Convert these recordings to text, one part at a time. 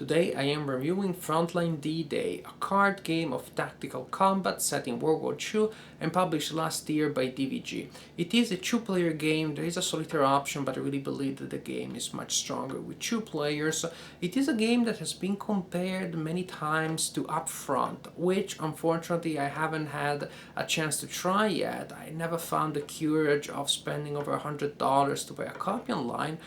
Today I am reviewing Frontline D-Day, a card game of tactical combat set in World War II and published last year by DVG. It is a two-player game. There is a solitaire option, but I really believe that the game is much stronger with two players. It is a game that has been compared many times to Upfront, which unfortunately I haven't had a chance to try yet. I never found the courage of spending over $100 to buy a copy online.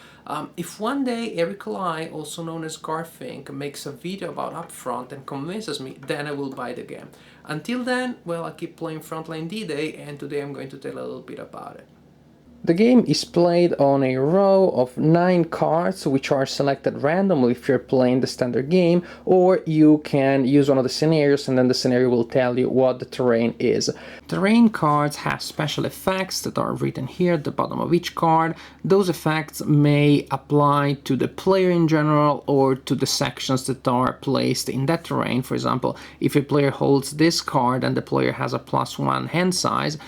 If one day Eric Lai, also known as Garfink, makes a video about Upfront and convinces me, then I will buy the game. Until then, well, I keep playing Frontline D-Day, and today I'm going to tell a little bit about it. The game is played on a row of 9 cards, which are selected randomly if you're playing the standard game, or you can use one of the scenarios and then the scenario will tell you what the terrain is. Terrain cards have special effects that are written here at the bottom of each card. Those effects may apply to the player in general or to the sections that are placed in that terrain. For example, if a player holds this card and the player has a +1 hand size,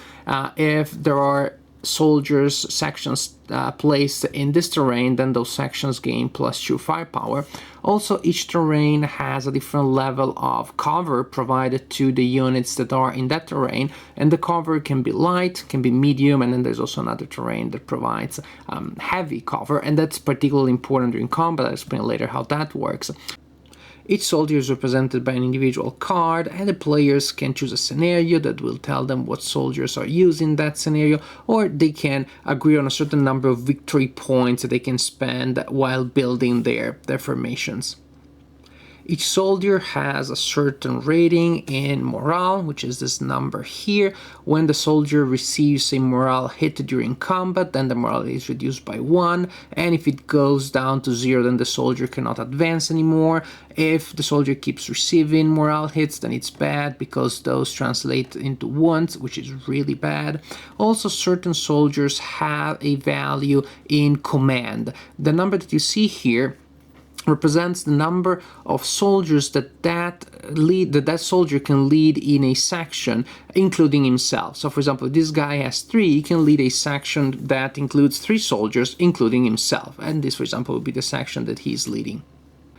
if there are soldiers sections placed in this terrain, then those sections gain +2 firepower. Also, each terrain has a different level of cover provided to the units that are in that terrain, and the cover can be light, can be medium, and then there's also another terrain that provides heavy cover, and that's particularly important during combat. I'll explain later how that works. Each soldier is represented by an individual card, and the players can choose a scenario that will tell them what soldiers are used in that scenario, or they can agree on a certain number of victory points that they can spend while building their formations. Each soldier has a certain rating in morale, which is this number here. When the soldier receives a morale hit during combat, then the morale is reduced by 1, and if it goes down to 0, then the soldier cannot advance anymore. If the soldier keeps receiving morale hits, then it's bad because those translate into wounds, which is really bad. Also, certain soldiers have a value in command. The number that you see here represents the number of soldiers that soldier can lead in a section, including himself. So for example, if this guy has 3, he can lead a section that includes 3 soldiers, including himself, and this, for example, would be the section that he's leading.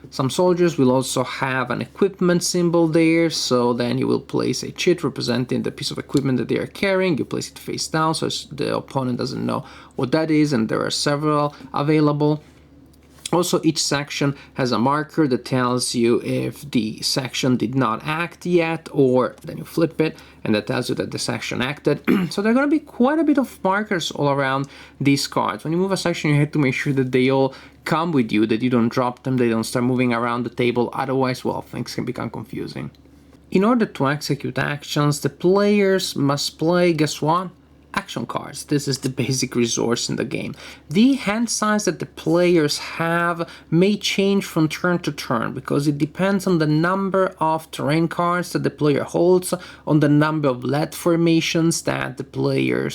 Some soldiers will also have an equipment symbol there, so then you will place a chit representing the piece of equipment that they are carrying. You place it face down so the opponent doesn't know what that is, and there are several available. Also, each section has a marker that tells you if the section did not act yet, or then you flip it and that tells you that the section acted. So there are going to be quite a bit of markers all around these cards. When you move a section, you have to make sure that they all come with you, that you don't drop them, they don't start moving around the table. Otherwise, well, things can become confusing. In order to execute actions, the players must play, guess what? Action cards. This is the basic resource in the game. The hand size that the players have may change from turn to turn because it depends on the number of terrain cards that the player holds, on the number of lead formations that the player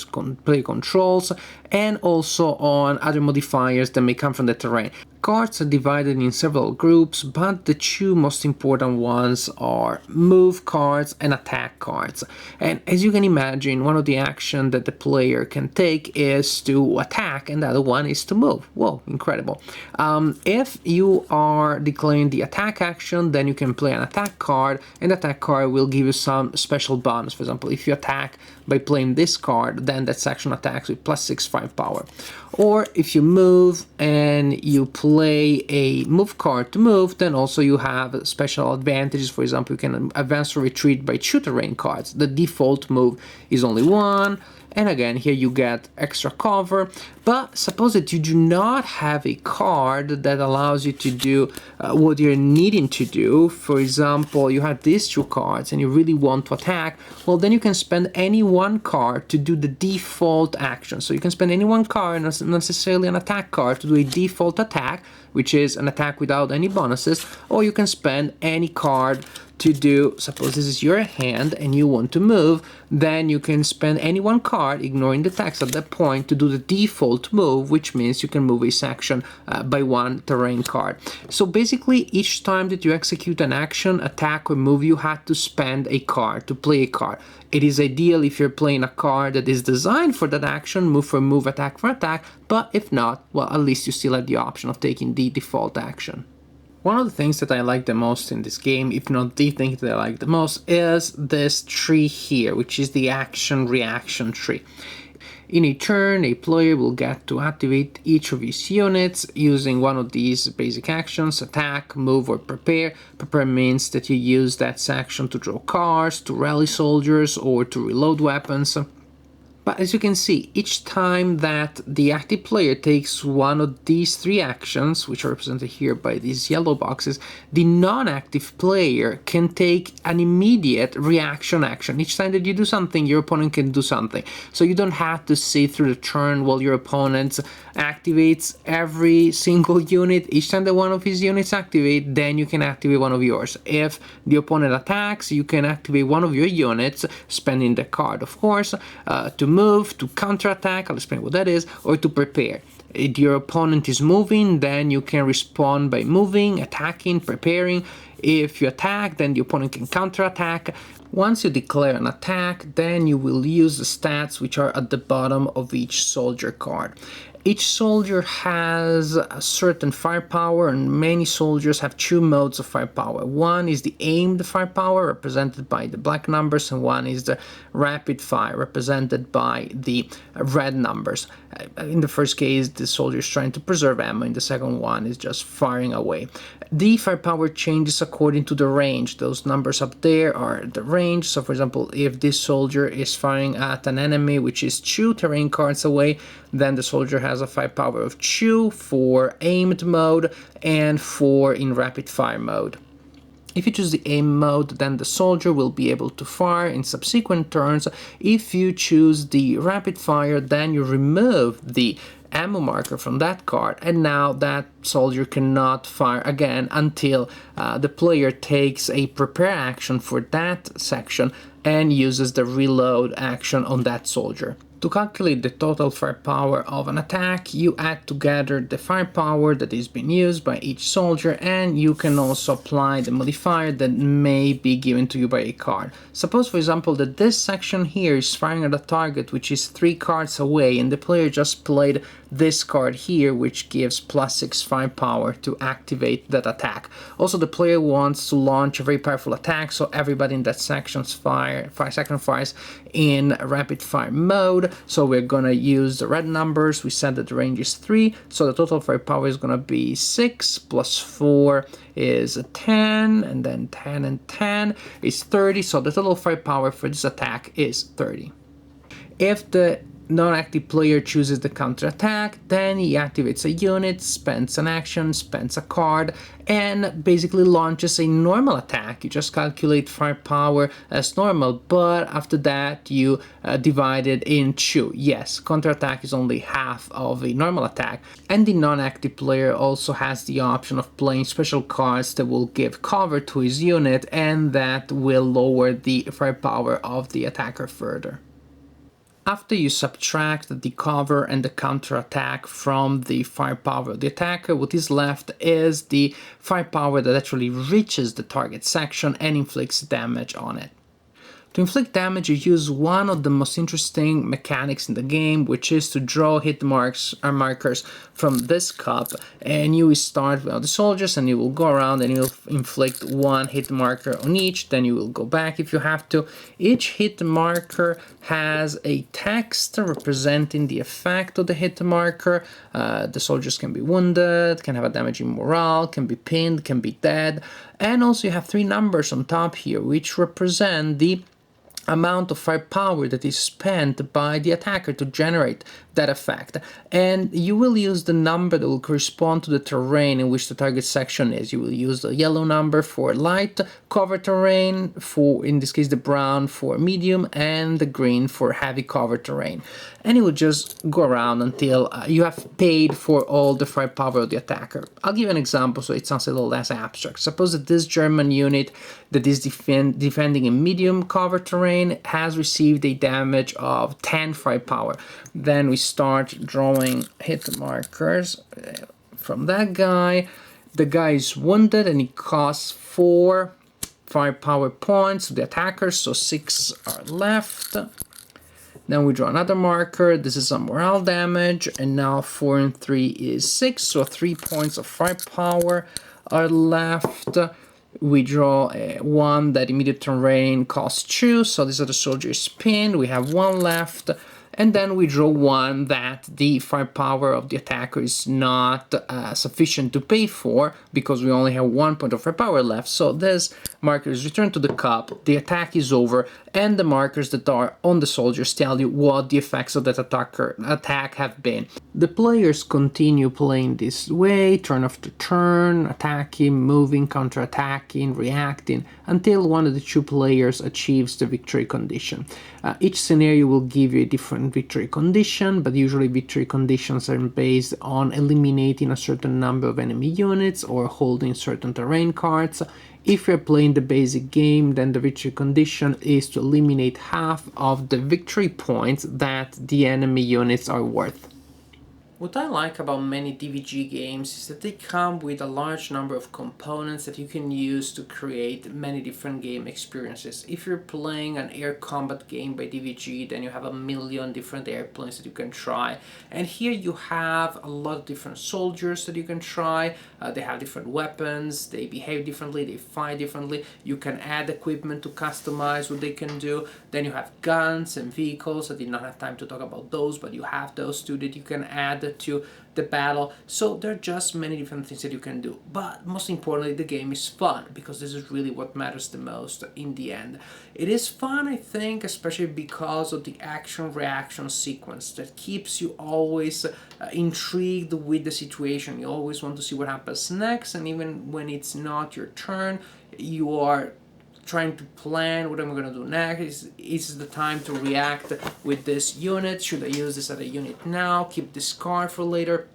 controls, and also on other modifiers that may come from the terrain. Cards are divided in several groups, but the 2 most important ones are move cards and attack cards. And as you can imagine, one of the actions that the player can take is to attack, and the other one is to move. Whoa, incredible. If you are declaring the attack action, then you can play an attack card, and the attack card will give you some special bonus. For example, if you attack by playing this card, then that section attacks with +6 firepower. Or if you move and you play a move card to move, then also you have special advantages. For example, you can advance or retreat by 2 terrain cards. The default move is only 1. And again, here you get extra cover. But suppose that you do not have a card that allows you to do what you're needing to do. For example, you have these 2 cards and you really want to attack. Well, then you can spend any one card to do the default action. So you can spend any one card, not necessarily an attack card, to do a default attack, which is an attack without any bonuses. Or you can spend any card to do, suppose this is your hand and you want to move, then you can spend any one card, ignoring the text at that point, to do the default move, which means you can move a section by 1 terrain card. So basically, each time that you execute an action, attack or move, you have to spend a card, to play a card. It is ideal if you're playing a card that is designed for that action, move for move, attack for attack, but if not, well, at least you still have the option of taking the default action. One of the things that I like the most in this game, if not the thing that I like the most, is this tree here, which is the action-reaction tree. In a turn, a player will get to activate each of his units using one of these basic actions: attack, move, or prepare. Prepare means that you use that action to draw cards, to rally soldiers, or to reload weapons. But as you can see, each time that the active player takes one of these three actions, which are represented here by these yellow boxes, the non-active player can take an immediate reaction action. Each time that you do something, your opponent can do something. So you don't have to sit through the turn while your opponent activates every single unit. Each time that one of his units activate, then you can activate one of yours. If the opponent attacks, you can activate one of your units, spending the card, of course, to move, to counterattack, I'll explain what that is, or to prepare. If your opponent is moving, then you can respond by moving, attacking, preparing. If you attack, then the opponent can counterattack. Once you declare an attack, then you will use the stats which are at the bottom of each soldier card. Each soldier has a certain firepower, and many soldiers have two modes of firepower. One is the aimed firepower, represented by the black numbers, and one is the rapid fire, represented by the red numbers. In the first case, the soldier is trying to preserve ammo. In the second one is just firing away. The firepower changes according to the range. Those numbers up there are the range. So for example, if this soldier is firing at an enemy which is 2 terrain cards away, then the soldier has a firepower of 2 for aimed mode and 4 in rapid fire mode. If you choose the aim mode, then the soldier will be able to fire in subsequent turns. If you choose the rapid fire, then you remove the ammo marker from that card, and now that soldier cannot fire again until the player takes a prepare action for that section and uses the reload action on that soldier. To calculate the total firepower of an attack, you add together the firepower that is being used by each soldier, and you can also apply the modifier that may be given to you by a card. Suppose, for example, that this section here is firing at a target which is 3 cards away, and the player just played this card here, which gives +6 firepower to activate that attack. Also, the player wants to launch a very powerful attack, so everybody in that section fires in rapid fire mode. So we're gonna use the red numbers. We said that the range is 3, so the total firepower is gonna be 6 plus 4 is 10, and then 10 and 10 is 30. So the total firepower for this attack is 30. If the non-active player chooses the counterattack, then he activates a unit, spends an action, spends a card, and basically launches a normal attack. You just calculate firepower as normal, but after that you divide it in 2. Yes, counterattack is only half of a normal attack, and the non-active player also has the option of playing special cards that will give cover to his unit, and that will lower the firepower of the attacker further. After you subtract the cover and the counterattack from the firepower of the attacker, what is left is the firepower that actually reaches the target section and inflicts damage on it. To inflict damage, you use one of the most interesting mechanics in the game, which is to draw hit markers from this cup, and you will start with the soldiers, and you will go around and you'll inflict 1 hit marker on each, then you will go back if you have to. Each hit marker has a text representing the effect of the hit marker. The soldiers can be wounded, can have a damaging morale, can be pinned, can be dead, and also you have 3 numbers on top here, which represent the amount of firepower that is spent by the attacker to generate that effect, and you will use the number that will correspond to the terrain in which the target section is. You will use the yellow number for light cover terrain, for in this case the brown for medium, and the green for heavy cover terrain, and it will just go around until you have paid for all the firepower of the attacker. I'll give you an example so it sounds a little less abstract. Suppose that this German unit that is defending a medium cover terrain has received a damage of 10 firepower. Then we start drawing hit markers from that guy. The guy is wounded and he costs 4 firepower points to the attacker, so 6 are left. Then we draw another marker. This is some morale damage, and now 4 and 3 is 6, so 3 points of firepower Our left, we draw one that immediate terrain costs 2, so these are the soldiers spin. We have one left, and then we draw one that the firepower of the attacker is not sufficient to pay for, because we only have 1 point of firepower left. So this marker is returned to the cup, the attack is over, and the markers that are on the soldiers tell you what the effects of that attack have been. The players continue playing this way, turn after turn, attacking, moving, counter-attacking, reacting, until one of the two players achieves the victory condition. Each scenario will give you a different victory condition, but usually victory conditions are based on eliminating a certain number of enemy units or holding certain terrain cards. If you're playing the basic game, then the victory condition is to eliminate half of the victory points that the enemy units are worth. What I like about many DVG games is that they come with a large number of components that you can use to create many different game experiences. If you're playing an air combat game by DVG, then you have a million different airplanes that you can try. And here you have a lot of different soldiers that you can try. They have different weapons, they behave differently, they fight differently. You can add equipment to customize what they can do. Then you have guns and vehicles. I did not have time to talk about those, but you have those too that you can add to the battle. So there are just many different things that you can do, but most importantly, the game is fun, because this is really what matters the most in the end. It is fun, I think, especially because of the action reaction sequence that keeps you always intrigued with the situation. You always want to see what happens next, and even when it's not your turn, you are trying to plan what I'm going to do next. Is the time to react with this unit? Should I use this as a unit now? Keep this card for later?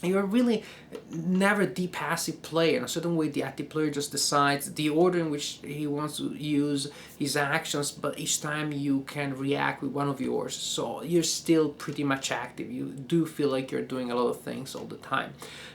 You're really never the passive player. In a certain way, the active player just decides the order in which he wants to use his actions, but each time you can react with one of yours. So you're still pretty much active. You do feel like you're doing a lot of things all the time.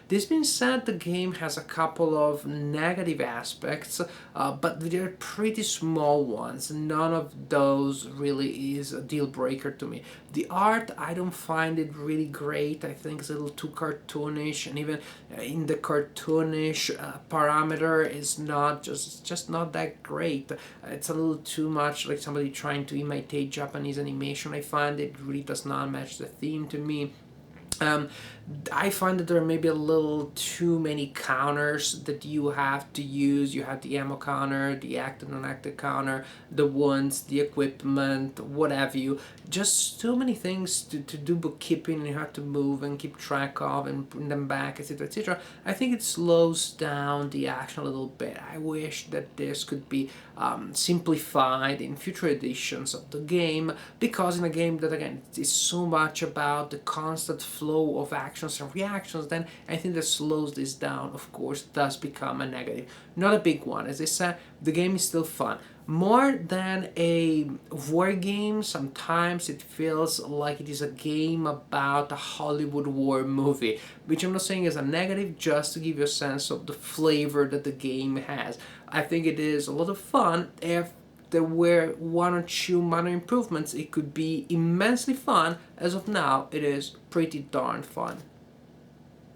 This being said, the game has a couple of negative aspects, but they're pretty small ones. None of those really is a deal breaker to me. The art, I don't find it really great. I think it's a little too cartoonish, and even in the cartoonish parameter is not just not that great. It's a little too much like somebody trying to imitate Japanese animation. I find it really does not match the theme to me. I find that there are maybe a little too many counters that you have to use. You have the ammo counter, the active non-active counter, the wounds, the equipment, what have you. Just too many things to do bookkeeping, and you have to move and keep track of and bring them back, etc., etc. I think it slows down the action a little bit. I wish that this could be simplified in future editions of the game, because in a game that, again, is so much about the constant flow of actions and reactions, then I think that slows this down, of course, does become a negative. Not a big one. As I said, the game is still fun. More than a war game, sometimes it feels like it is a game about a Hollywood war movie, which I'm not saying is a negative, just to give you a sense of the flavor that the game has. I think it is a lot of fun. If there were one or two minor improvements, it could be immensely fun. As of now, it is pretty darn fun.